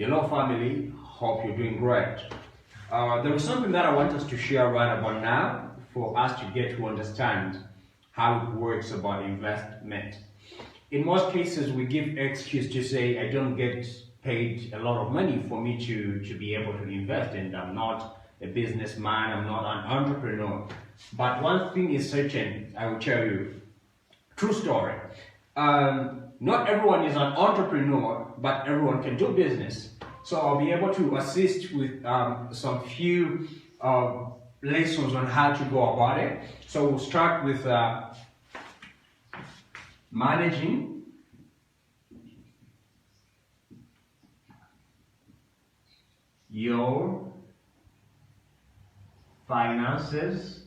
Hello family, hope you're doing great. There is something that I want us to share right about now for us to get to understand how it works about investment. In most cases, we give excuse to say, I don't get paid a lot of money for me to be able to invest, and I'm not a businessman, I'm not an entrepreneur. But one thing is certain, I will tell you, true story. Not everyone is an entrepreneur, but everyone can do business. So I'll be able to assist with some few lessons on how to go about it. So we'll start with managing your finances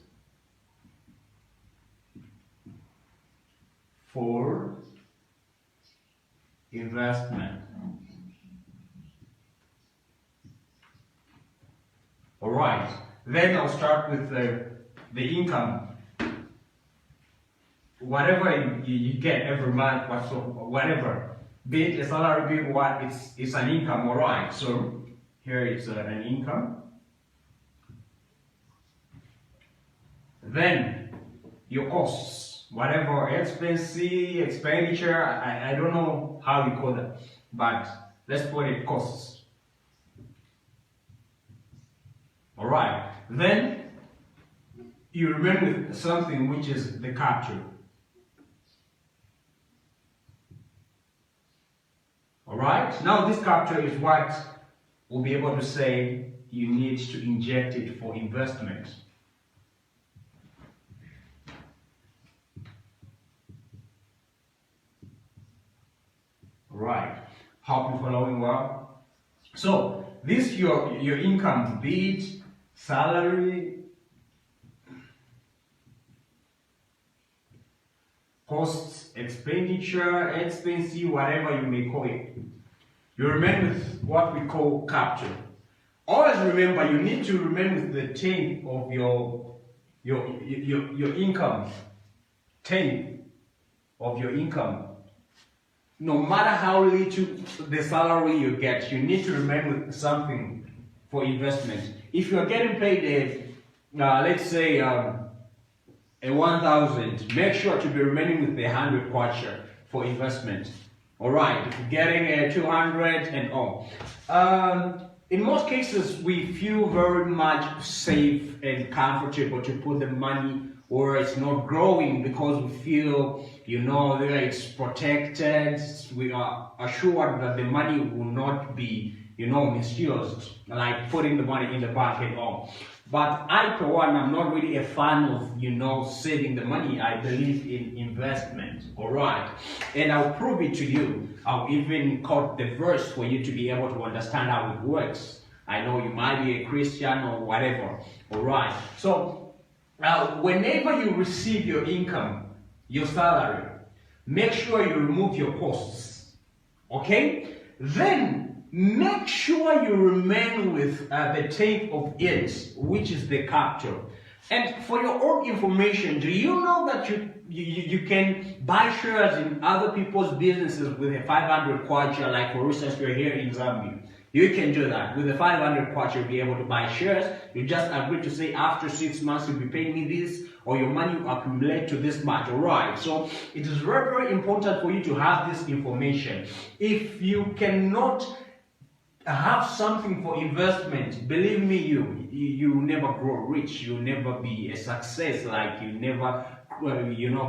for investment. All right, then I'll start with the income. Whatever you get every month, whatever, be it a salary, be it what, it's an income. All right, so here is an income. Then your costs, whatever expenditure, I don't know how you call that, but let's put it costs. All right, then you remain with something which is the capture. All right, now this capture is what we'll be able to say you need to inject it for investment. All right, hope you're following well. So this your income, be it salary, costs, expenditure, expense, whatever you may call it. You remain with what we call capture. Always remember, you need to remain with the 10 of your income. 10 of your income. No matter how little the salary you get, you need to remain with something for investment. If you are getting paid let's say a 1,000, make sure to be remaining with the 100 kwacha for investment. All right, if you're getting a 200 and all. In most cases, we feel very much safe and comfortable to put the money where it's not growing because we feel, that it's protected. We are assured that the money will not be, misused, like putting the money in the bank and all. But I, for one, I'm not really a fan of, saving the money. I believe in investment, all right? And I'll prove it to you. I'll even quote the verse for you to be able to understand how it works. I know you might be a Christian or whatever, all right? So, whenever you receive your income, your salary, make sure you remove your costs, okay? Then, make sure you remain with the tape of it, which is the capture. And for your own information, do you know that you can buy shares in other people's businesses with a 500 kwacha, like for instance, you're here in Zambia. You can do that. With the 500 kwacha, you'll be able to buy shares. You just agree to say after 6 months, you'll be paying me this, or your money will accumulate to this much, all right? So it is very, very important for you to have this information. If you cannot have something for investment, believe me, you never grow rich, you never be a success, like you never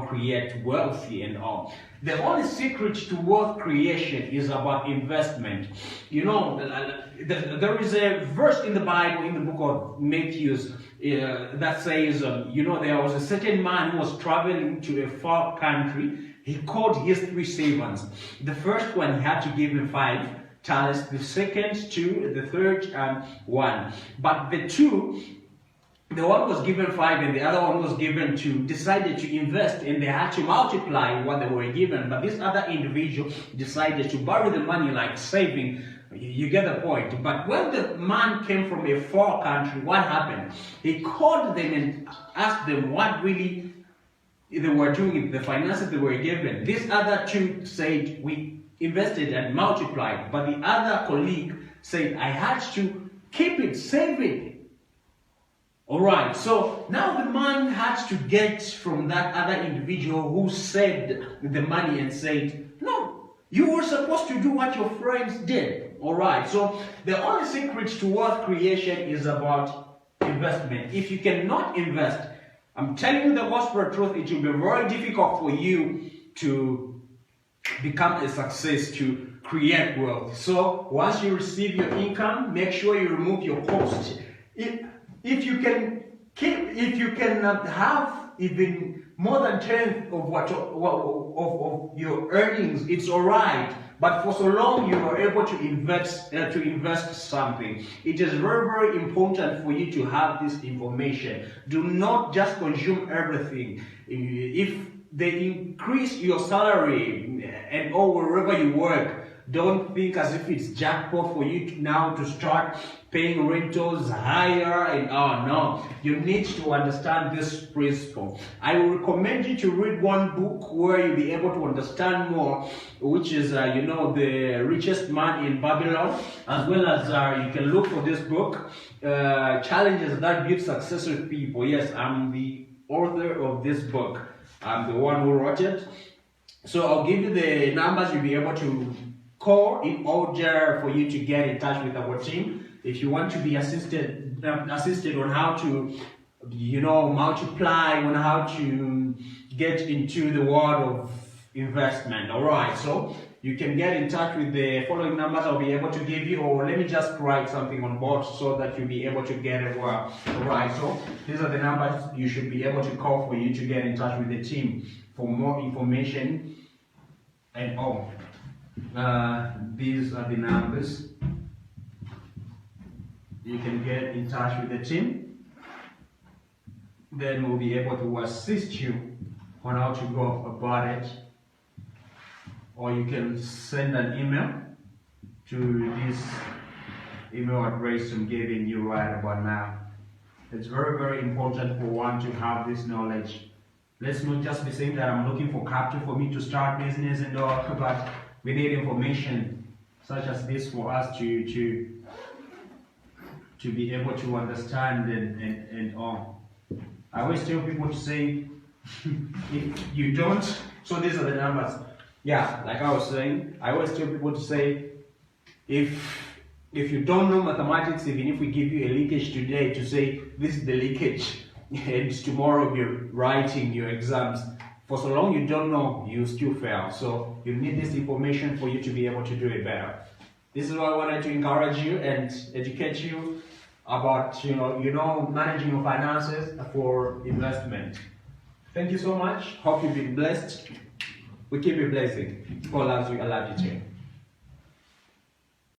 create wealthy and all. The only secret to wealth creation is about investment. There is a verse in the Bible, in the book of Matthew, that says, there was a certain man who was traveling to a far country. He called his 3 servants. The first one, he had to give him 5 talents, the second 2, the third 1. But the one was given 5 and the other one was given 2, decided to invest, and they had to multiply what they were given. But this other individual decided to borrow the money, like saving. You get the point. But when the man came from a far country, what happened? He called them and asked them what really they were doing, the finances they were given. These other 2 said, we invested and multiplied, but the other colleague said, I had to keep it, save it. Alright, so now the man had to get from that other individual who saved the money and said, no, you were supposed to do what your friends did. Alright, so the only secret to wealth creation is about investment. If you cannot invest, I'm telling you the gospel truth, it will be very difficult for you to become a success, to create wealth. So once you receive your income, make sure you remove your cost. If you can have even more than 10th of your earnings, it's alright. But for so long you are able to invest something, it is very, very important for you to have this information. Do not just consume everything. If they increase your salary and or wherever you work, don't think as if it's jackpot for you now to start paying rentals higher and no. You need to understand this principle. I will recommend you to read one book where you'll be able to understand more, which is The Richest Man in Babylon, as well as you can look for this book, Challenges That Build Successful People. Yes, I'm the author of this book. I'm the one who wrote it. So I'll give you the numbers you'll be able to call in order for you to get in touch with our team. If you want to be assisted on how to, multiply, on how to get into the world of investment. Alright, so you can get in touch with the following numbers I'll be able to give you, or let me just write something on board so that you'll be able to get it well. Alright, so these are the numbers you should be able to call for you to get in touch with the team for more information and all. These are the numbers. You can get in touch with the team. Then we'll be able to assist you on how to go about it. Or you can send an email to this email address I'm giving you right about now. It's very, very important for one to have this knowledge. Let's not just be saying that I'm looking for capital for me to start business and all, but we need information such as this for us to be able to understand and all. I always tell people to say, if you don't, so these are the numbers. Yeah, like I was saying, I always tell people to say, if you don't know mathematics, even if we give you a leakage today, to say this is the leakage, and tomorrow you're writing your exams. For so long you don't know, you still fail. So you need this information for you to be able to do it better. This is why I wanted to encourage you and educate you about managing your finances for investment. Thank you so much. Hope you've been blessed. We keep you blessing. God loves you. I love you too.